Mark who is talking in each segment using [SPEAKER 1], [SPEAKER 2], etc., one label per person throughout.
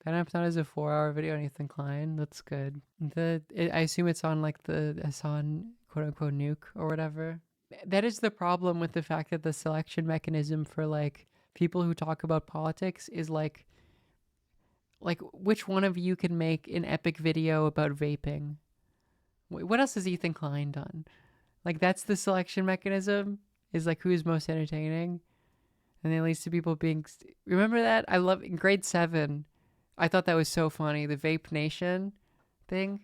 [SPEAKER 1] That Uptown is a 4-hour video on Ethan Klein. That's good. I assume it's on like the Hasan quote unquote nuke or whatever. That is the problem with the fact that the selection mechanism for like people who talk about politics is like which one of you can make an epic video about vaping? What else has Ethan Klein done? Like that's the selection mechanism is like who's most entertaining, and it leads to people being. Remember that? I love in grade 7. I thought that was so funny. The Vape Nation thing,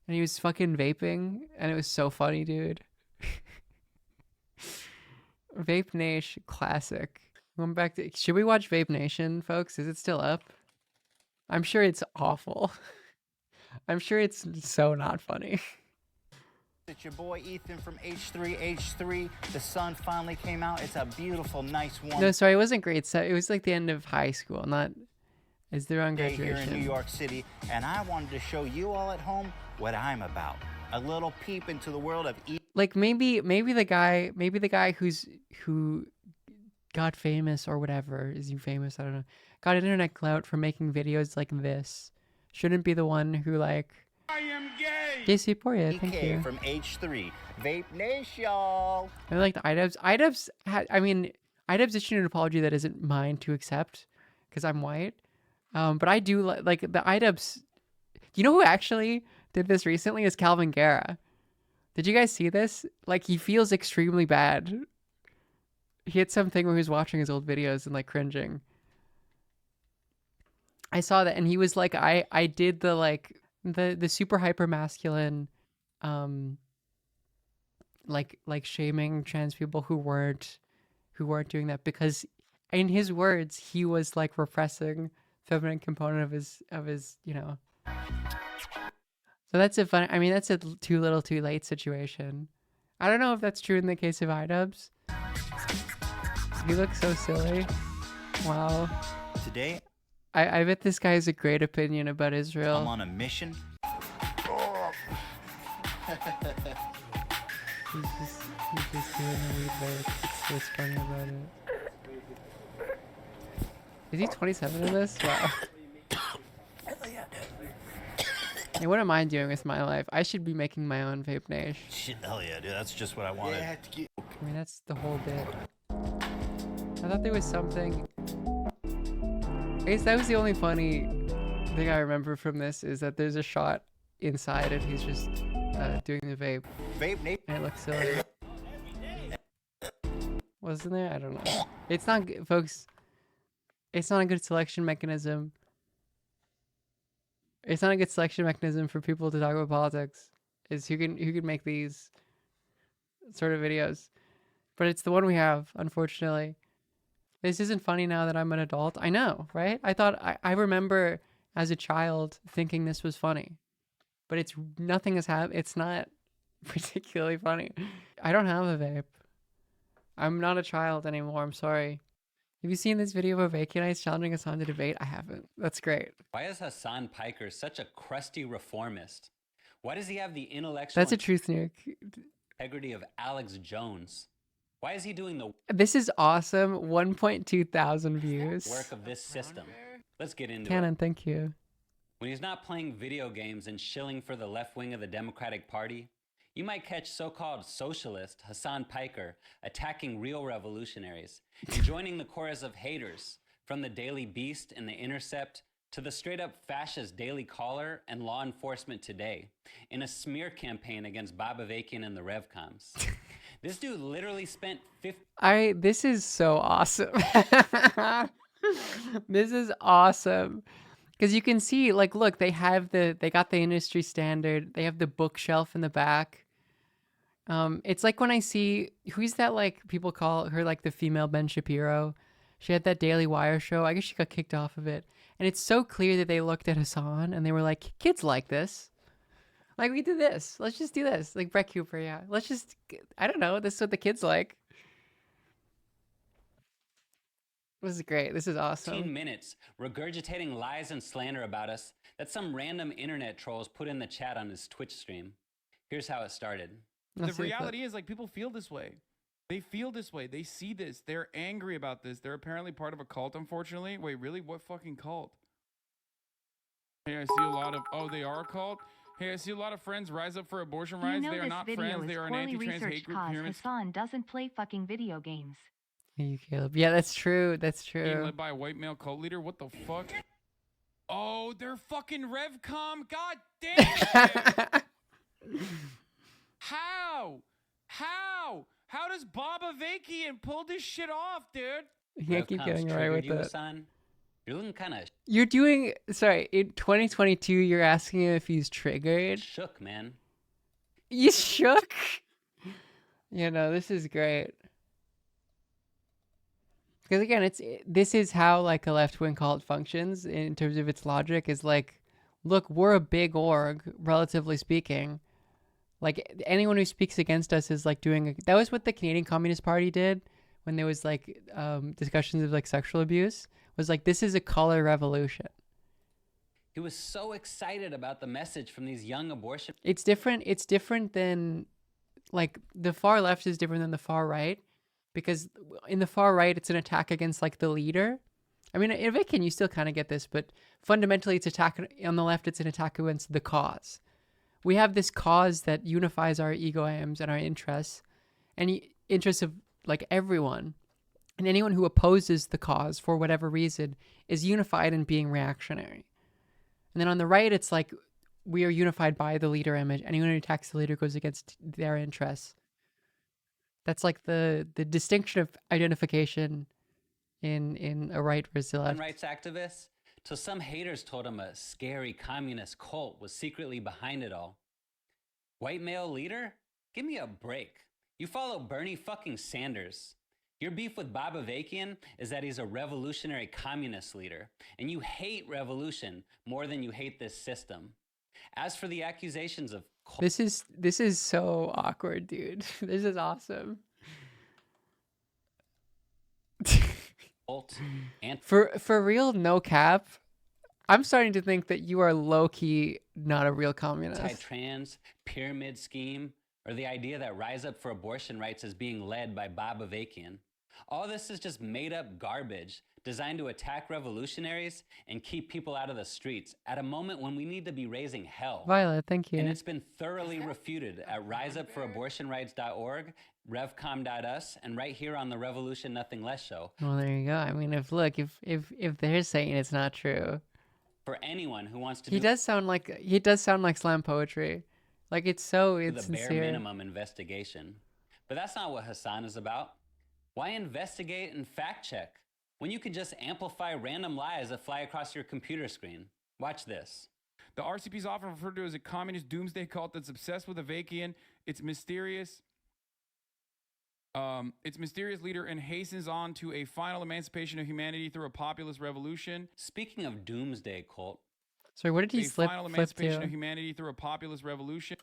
[SPEAKER 1] and he was fucking vaping, and it was so funny, dude. Vape Nation classic. Going back to, should we watch Vape Nation, folks? Is it still up? I'm sure it's awful. I'm sure it's so not funny.
[SPEAKER 2] It's your boy Ethan from H3H3. The sun finally came out. It's a beautiful, nice one.
[SPEAKER 1] No, sorry, it wasn't grade 7. It was like the end of high school, not as their own
[SPEAKER 2] Day
[SPEAKER 1] graduation.
[SPEAKER 2] here in New York City, and I wanted to show you all at home what I'm about. A little peep into the world of
[SPEAKER 1] like maybe the guy who got famous or whatever, is he famous? I don't know. Got internet clout for making videos like this. Shouldn't be the one who like.
[SPEAKER 3] I am gay.
[SPEAKER 1] JC Poirier, thank
[SPEAKER 2] EK
[SPEAKER 1] you.
[SPEAKER 2] from H3 Vape Nation, y'all.
[SPEAKER 1] I like the IDubbbz had. I mean, IDubbbz issued an apology that isn't mine to accept because I'm white. But I do like the IDubbbz. You know who actually did this recently is Calvin Guerra. Did you guys see this? Like he feels extremely bad. He had something where he was watching his old videos and like cringing. I saw that, and he was like, I did the like the super hyper masculine, like shaming trans people who weren't doing that because, in his words, he was like repressing feminine component of his you know. So that's a fun. I mean, that's a too little, too late situation. I don't know if that's true in the case of IDubbbz. He looks so silly. Wow.
[SPEAKER 2] Today,
[SPEAKER 1] I bet this guy has a great opinion about Israel.
[SPEAKER 2] I'm on a mission.
[SPEAKER 1] He's just doing a weed vape. That's what's funny about it. Is he 27 in this? Wow. Hey, what am I doing with my life? I should be making my own vape nation.
[SPEAKER 2] Shit, hell yeah, dude. That's just what I wanted.
[SPEAKER 1] I mean, that's the whole bit. I thought there was something. I guess that was the only funny thing I remember from this is that there's a shot inside and he's just doing the vape.
[SPEAKER 2] Vape Nation.
[SPEAKER 1] And it looks silly. Wasn't there? I don't know. It's not good, folks. It's not a good selection mechanism. It's not a good selection mechanism for people to talk about politics. Is who can make these sort of videos. But it's the one we have, unfortunately. This isn't funny now that I'm an adult. I know, right? I remember as a child thinking this was funny. But it's nothing has happened. It's not particularly funny. I don't have a vape. I'm not a child anymore. I'm sorry. Have you seen this video of Vacuumites challenging Hasan to debate? I haven't. That's great.
[SPEAKER 4] Why is Hasan Piker such a crusty reformist? Why does he have the intellectual
[SPEAKER 1] That's a truth nuke.
[SPEAKER 4] integrity of Alex Jones? Why is he doing the
[SPEAKER 1] This is awesome. 1.2 thousand views.
[SPEAKER 4] work of this system? Let's get into
[SPEAKER 1] Cannon,
[SPEAKER 4] it.
[SPEAKER 1] thank you.
[SPEAKER 4] When he's not playing video games and shilling for the left wing of the Democratic Party, you might catch so-called socialist Hasan Piker attacking real revolutionaries and joining the chorus of haters, from the Daily Beast and the Intercept to the straight-up fascist Daily Caller and Law Enforcement Today, in a smear campaign against Bob Avakian and the Revcoms. This dude literally spent 50
[SPEAKER 1] This is so awesome. This is awesome. Because you can see, like, look, they got the industry standard. They have the bookshelf in the back. It's like when I see, who's that, like, people call her, like, the female Ben Shapiro. She had that Daily Wire show. I guess she got kicked off of it. And it's so clear that they looked at Hasan and they were like, kids like this. Like, we did this. Let's just do this. Like, Brett Cooper, yeah. Let's just, I don't know. This is what the kids like. This is great. This is awesome.
[SPEAKER 4] minutes regurgitating lies and slander about us that some random internet trolls put in the chat on his Twitch stream. Here's how it started.
[SPEAKER 1] Let's
[SPEAKER 3] The
[SPEAKER 1] see the clip.
[SPEAKER 3] reality is, like, people feel this way. They feel this way. They see this. They're angry about this. They're apparently part of a cult, unfortunately. Wait, really? What fucking cult? Hey, I see a lot of, oh, they are a cult? Hey, I see a lot of friends rise up for abortion rights. They are not friends. They are an anti-trans hate group pyramid
[SPEAKER 5] Hasan doesn't play fucking video games.
[SPEAKER 1] Hey, Caleb. Yeah, that's true. That's
[SPEAKER 3] scheme
[SPEAKER 1] true.
[SPEAKER 3] led by a white male cult leader. What the fuck? Oh, they're fucking Revcom. God damn it. How? How does Baba Vakian pull this shit off, dude?
[SPEAKER 1] You can't keep
[SPEAKER 4] Revcom's
[SPEAKER 1] getting away
[SPEAKER 4] triggered
[SPEAKER 1] with
[SPEAKER 4] you,
[SPEAKER 1] it.
[SPEAKER 4] Hasan? You're looking kind of
[SPEAKER 1] You're doing, sorry, in 2022, you're asking him if he's triggered.
[SPEAKER 4] shook, man.
[SPEAKER 1] You shook? You know, this is great. Because again, this is how like a left-wing cult functions in terms of its logic is like, look, we're a big org, relatively speaking. Like anyone who speaks against us is like that was what the Canadian Communist Party did when there was like discussions of like sexual abuse, was like, this is a color revolution.
[SPEAKER 4] He was so excited about the message from these young abortion.
[SPEAKER 1] It's different than, like, the far left is different than the far right, because in the far right, it's an attack against like the leader. I mean, in Viking, you still kind of get this, but fundamentally it's attack on the left. It's an attack against the cause. We have this cause that unifies our egoims and our interests and interests of like everyone. And anyone who opposes the cause for whatever reason is unified in being reactionary. And then on the right, it's like we are unified by the leader image. Anyone who attacks the leader goes against their interests. That's like the distinction of identification in a right versus a left.
[SPEAKER 4] Rights activists, till some haters told him a scary communist cult was secretly behind it all. White male leader? Give me a break. You follow Bernie fucking Sanders. Your beef with Baba Vakian is that he's a revolutionary communist leader, and you hate revolution more than you hate this system. As for the accusations of
[SPEAKER 1] This is so awkward, dude. This is awesome.
[SPEAKER 4] cult and
[SPEAKER 1] For real, no cap. I'm starting to think that you are low key not a real communist.
[SPEAKER 4] anti-trans pyramid scheme, or the idea that Rise Up for Abortion Rights is being led by Baba Vakian. All this is just made up garbage designed to attack revolutionaries and keep people out of the streets at a moment when we need to be raising hell.
[SPEAKER 1] Violet, thank you.
[SPEAKER 4] And it's been thoroughly refuted at riseupfораbortionrights.org, revcom.us, and right here on the Revolution Nothing Less show.
[SPEAKER 1] Well, there you go. I mean, if they're saying it's not true,
[SPEAKER 4] For anyone who wants to
[SPEAKER 1] he does sound like slam poetry. Like it's
[SPEAKER 4] the bare
[SPEAKER 1] sincere.
[SPEAKER 4] minimum investigation. But that's not what Hasan is about. Why investigate and fact check when you could just amplify random lies that fly across your computer screen? Watch this.
[SPEAKER 3] The RCP is often referred to as a communist doomsday cult that's obsessed with a Vakian. Its mysterious leader and hastens on to a final emancipation of humanity through a populist revolution.
[SPEAKER 4] Speaking of doomsday cult,
[SPEAKER 1] Sorry, what did he flip
[SPEAKER 3] emancipation
[SPEAKER 1] to?
[SPEAKER 3] of humanity through a populist revolution.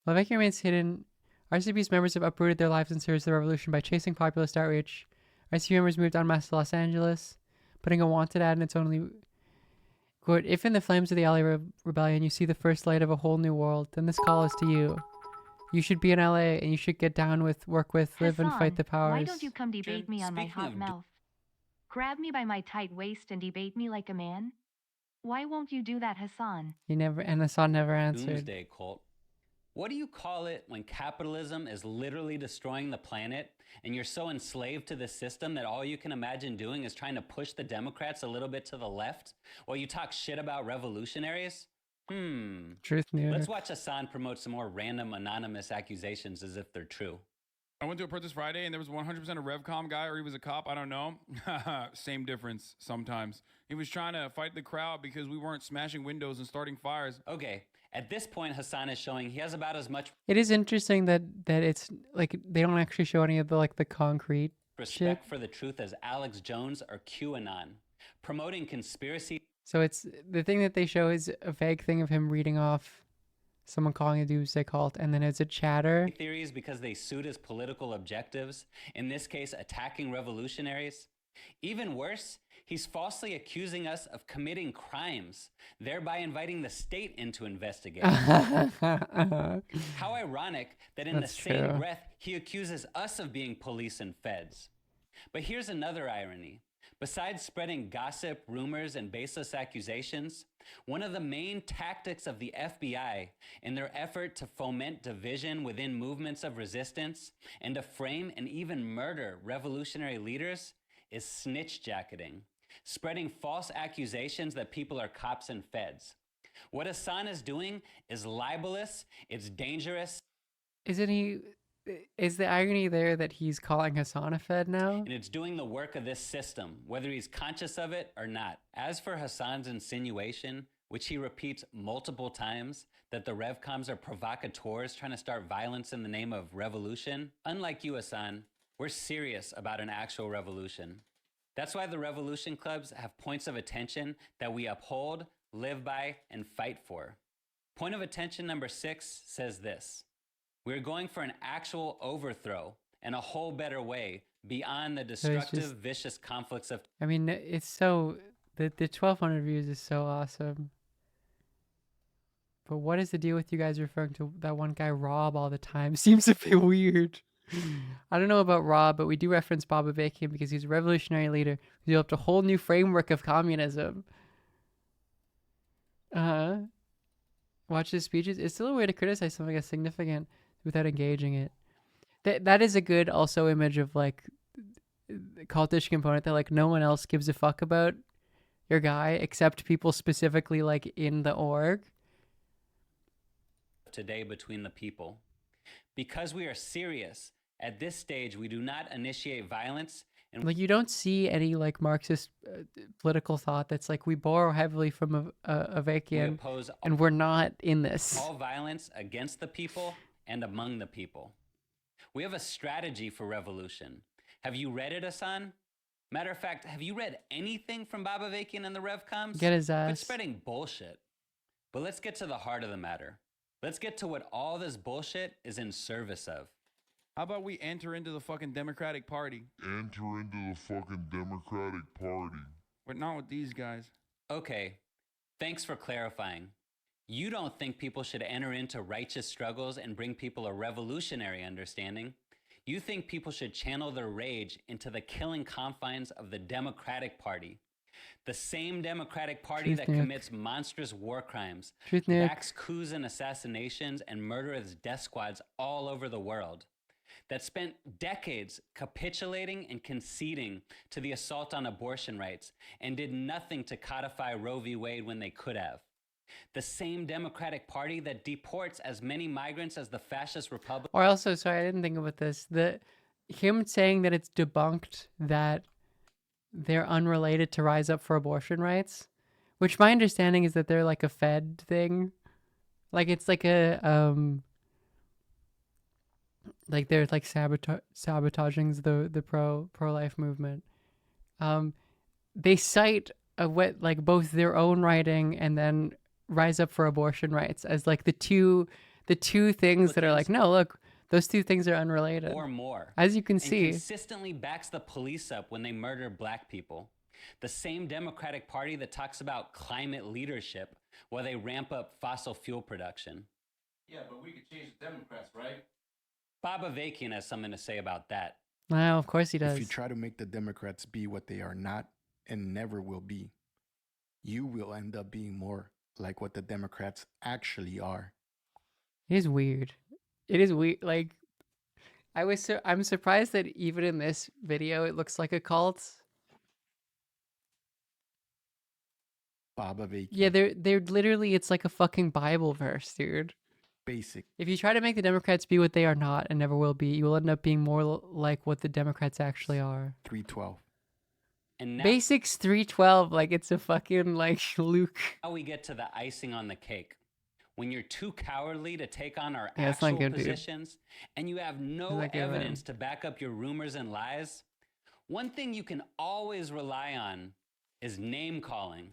[SPEAKER 1] While Vacuum remains hidden, RCP's members have uprooted their lives in service of the revolution by chasing populist outreach. RCP members moved en masse to Los Angeles, putting a wanted ad in its only... Quote, if in the flames of the LA rebellion you see the first light of a whole new world, then this call is to you. You should be in LA and you should get down with, work with, live and fight the powers.
[SPEAKER 5] Why don't you come debate me on my
[SPEAKER 4] Speaking
[SPEAKER 5] hot
[SPEAKER 4] of
[SPEAKER 5] mouth? Grab me by my tight waist and debate me like a man? Why won't you do that, Hasan?
[SPEAKER 1] Hasan never answered.
[SPEAKER 4] doomsday cult. What do you call it when capitalism is literally destroying the planet and you're so enslaved to the system that all you can imagine doing is trying to push the Democrats a little bit to the left while you talk shit about revolutionaries?
[SPEAKER 1] Truth news.
[SPEAKER 4] Let's watch Hasan promote some more random anonymous accusations as if they're true.
[SPEAKER 3] I went to a protest Friday and there was 100% a Revcom guy, or he was a cop. I don't know. Same difference sometimes. He was trying to fight the crowd because we weren't smashing windows and starting fires.
[SPEAKER 4] Okay, at this point, Hasan is showing he has about as much
[SPEAKER 1] It is interesting that it's like they don't actually show any of the concrete
[SPEAKER 4] respect
[SPEAKER 1] shit.
[SPEAKER 4] for the truth as Alex Jones or QAnon, promoting conspiracy
[SPEAKER 1] So it's the thing that they show is a vague thing of him reading off someone calling a doomsday cult, and then it's a chatter.
[SPEAKER 4] theories because they suit his political objectives, in this case, attacking revolutionaries. Even worse, he's falsely accusing us of committing crimes, thereby inviting the state into investigation. How ironic that in
[SPEAKER 1] That's
[SPEAKER 4] the same
[SPEAKER 1] true.
[SPEAKER 4] breath, he accuses us of being police and feds. But here's another irony. Besides spreading gossip, rumors, and baseless accusations, one of the main tactics of the FBI in their effort to foment division within movements of resistance and to frame and even murder revolutionary leaders is snitch jacketing, spreading false accusations that people are cops and feds. What Hasan is doing is libelous, it's dangerous,
[SPEAKER 1] Isn't he? Is the irony there that he's calling Hasan a fed now?
[SPEAKER 4] and it's doing the work of this system, whether he's conscious of it or not. As for Hasan's insinuation, which he repeats multiple times, that the Revcoms are provocateurs trying to start violence in the name of revolution, unlike you, Hasan, we're serious about an actual revolution. That's why the revolution clubs have points of attention that we uphold, live by, and fight for. Point of attention number 6 says this: we're going for an actual overthrow and a whole better way beyond the destructive, vicious conflicts of.
[SPEAKER 1] I mean, it's so the 1,200 views is so awesome. But what is the deal with you guys referring to that one guy Rob all the time? Seems a bit weird. I don't know about Rob, but we do reference Bob Avakian because he's a revolutionary leader who developed a whole new framework of communism. Watch his speeches. It's still a way to criticize something as significant without engaging it. That is a good also image of like cultish component that like no one else gives a fuck about your guy except people specifically like in the org.
[SPEAKER 4] Today between the people. Because we are serious, at this stage we do not initiate violence. And
[SPEAKER 1] Like you don't see any like Marxist political thought that's like we borrow heavily from
[SPEAKER 4] we
[SPEAKER 1] Avakian
[SPEAKER 4] oppose
[SPEAKER 1] and we're not in this.
[SPEAKER 4] all violence against the people and among the people. We have a strategy for revolution. Have you read it, Hasan? Matter of fact, have you read anything from Bob Avakian and the Revcoms?
[SPEAKER 1] Get his
[SPEAKER 4] Quit
[SPEAKER 1] ass.
[SPEAKER 4] spreading bullshit. But let's get to the heart of the matter. Let's get to what all this bullshit is in service of.
[SPEAKER 3] How about we enter into the fucking Democratic Party?
[SPEAKER 6] Enter into the fucking Democratic Party.
[SPEAKER 3] But not with these guys.
[SPEAKER 4] Okay, thanks for clarifying. You don't think people should enter into righteous struggles and bring people a revolutionary understanding. You think people should channel their rage into the killing confines of the Democratic Party. The same Democratic Party
[SPEAKER 1] Truth,
[SPEAKER 4] that
[SPEAKER 1] Nuke.
[SPEAKER 4] commits monstrous war crimes,
[SPEAKER 1] Truth, Nuke.
[SPEAKER 4] backs coups and assassinations and murderous death squads all over the world, that spent decades capitulating and conceding to the assault on abortion rights and did nothing to codify Roe v. Wade when they could have. The same Democratic Party that deports as many migrants as the fascist Republic.
[SPEAKER 1] Or also, sorry, I didn't think about this. Him saying that it's debunked that they're unrelated to Rise Up for abortion rights, which my understanding is that they're like a Fed thing. Like it's like a like they're like sabotaging the pro-life movement. They cite like both their own writing and then Rise Up for abortion rights as like the two things that are like, no, look, those two things are unrelated.
[SPEAKER 4] Or more.
[SPEAKER 1] As you can
[SPEAKER 4] And
[SPEAKER 1] see.
[SPEAKER 4] consistently backs the police up when they murder black people. The same Democratic Party that talks about climate leadership while they ramp up fossil fuel production.
[SPEAKER 7] Yeah, but we could change the Democrats, right?
[SPEAKER 4] Bob Avakian has something to say about that.
[SPEAKER 1] Wow, of course he does.
[SPEAKER 8] If you try to make the Democrats be what they are not and never will be, you will end up being more like what the Democrats actually are.
[SPEAKER 1] It is weird. It is weird. Like, I'm surprised that even in this video, it looks like a cult.
[SPEAKER 8] Bob Avakian.
[SPEAKER 1] Yeah, they're literally, it's like a fucking Bible verse, dude.
[SPEAKER 8] Basic.
[SPEAKER 1] If you try to make the Democrats be what they are not and never will be, you will end up being more like what the Democrats actually are.
[SPEAKER 8] 312.
[SPEAKER 4] And now
[SPEAKER 1] Basics 312, like it's a fucking like Luke.
[SPEAKER 4] we get to the icing on the cake. When you're too cowardly to take on our
[SPEAKER 1] Yeah, it's not
[SPEAKER 4] actual
[SPEAKER 1] good, dude.
[SPEAKER 4] positions and you have no
[SPEAKER 1] not good, man.
[SPEAKER 4] evidence to back up your rumors and lies, one thing you can always rely on is name calling.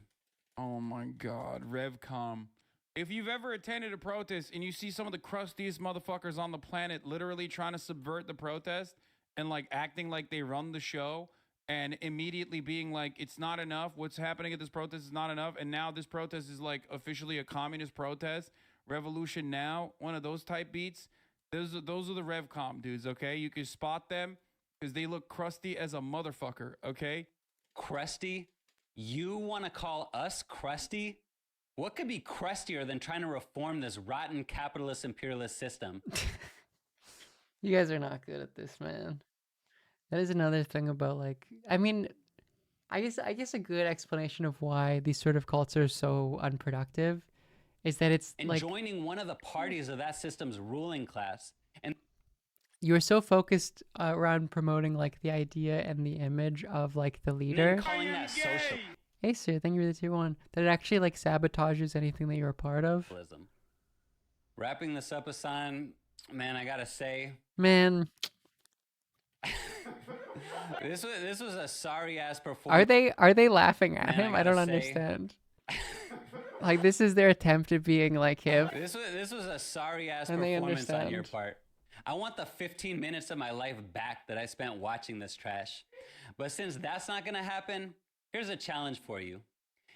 [SPEAKER 3] Oh my God, Revcom. If you've ever attended a protest and you see some of the crustiest motherfuckers on the planet literally trying to subvert the protest and like acting like they run the show and immediately being like, it's not enough. What's happening at this protest is not enough. And now this protest is like officially a communist protest. Revolution now, one of those type beats. Those are the Revcom dudes, okay? You can spot them because they look crusty as a motherfucker, okay?
[SPEAKER 4] crusty? You want to call us crusty? What could be crustier than trying to reform this rotten capitalist imperialist system?
[SPEAKER 1] You guys are not good at this, man. That is another thing about like, I mean, I guess a good explanation of why these sort of cults are so unproductive is that it's
[SPEAKER 4] And
[SPEAKER 1] like
[SPEAKER 4] joining one of the parties of that system's ruling class. And
[SPEAKER 1] you're so focused around promoting like the idea and the image of like the leader.
[SPEAKER 4] then calling that social.
[SPEAKER 1] Hey, sir, thank you for the 2-1. That it actually like sabotages anything that you're a part of.
[SPEAKER 4] Wrapping this up, Hasan, man, I gotta say,
[SPEAKER 1] Man,
[SPEAKER 4] this was a sorry ass performance.
[SPEAKER 1] are they laughing at
[SPEAKER 4] Man,
[SPEAKER 1] him?
[SPEAKER 4] I
[SPEAKER 1] I don't
[SPEAKER 4] gotta say-
[SPEAKER 1] understand. Like this is their attempt at being like him.
[SPEAKER 4] This was a sorry ass
[SPEAKER 1] And they
[SPEAKER 4] performance on your
[SPEAKER 1] understand.
[SPEAKER 4] part. I want the 15 minutes of my life back that I spent watching this trash. But since that's not gonna happen, here's a challenge for you.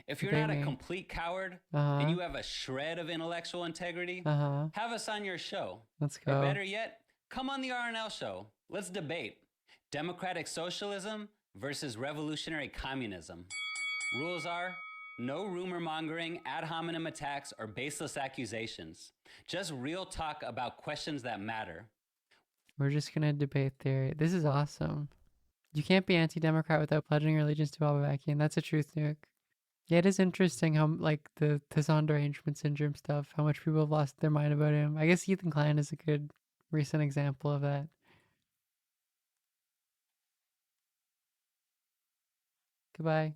[SPEAKER 4] If you're not a
[SPEAKER 1] Debate me.
[SPEAKER 4] complete coward
[SPEAKER 1] Uh-huh.
[SPEAKER 4] and you have a shred of intellectual integrity,
[SPEAKER 1] Uh-huh.
[SPEAKER 4] have us on your show.
[SPEAKER 1] Let's
[SPEAKER 4] Or
[SPEAKER 1] go.
[SPEAKER 4] better yet, come on the RNL show. Let's debate democratic socialism versus revolutionary communism. Rules are no rumor mongering, ad hominem attacks, or baseless accusations. Just real talk about questions that matter.
[SPEAKER 1] We're just gonna debate theory. This is awesome. You can't be anti-democrat without pledging your allegiance to Bobavakian. That's a truth, Nuke. Yeah, it is interesting how like the Hasan derangement syndrome stuff, how much people have lost their mind about him. I guess Ethan Klein is a good recent example of that. Goodbye.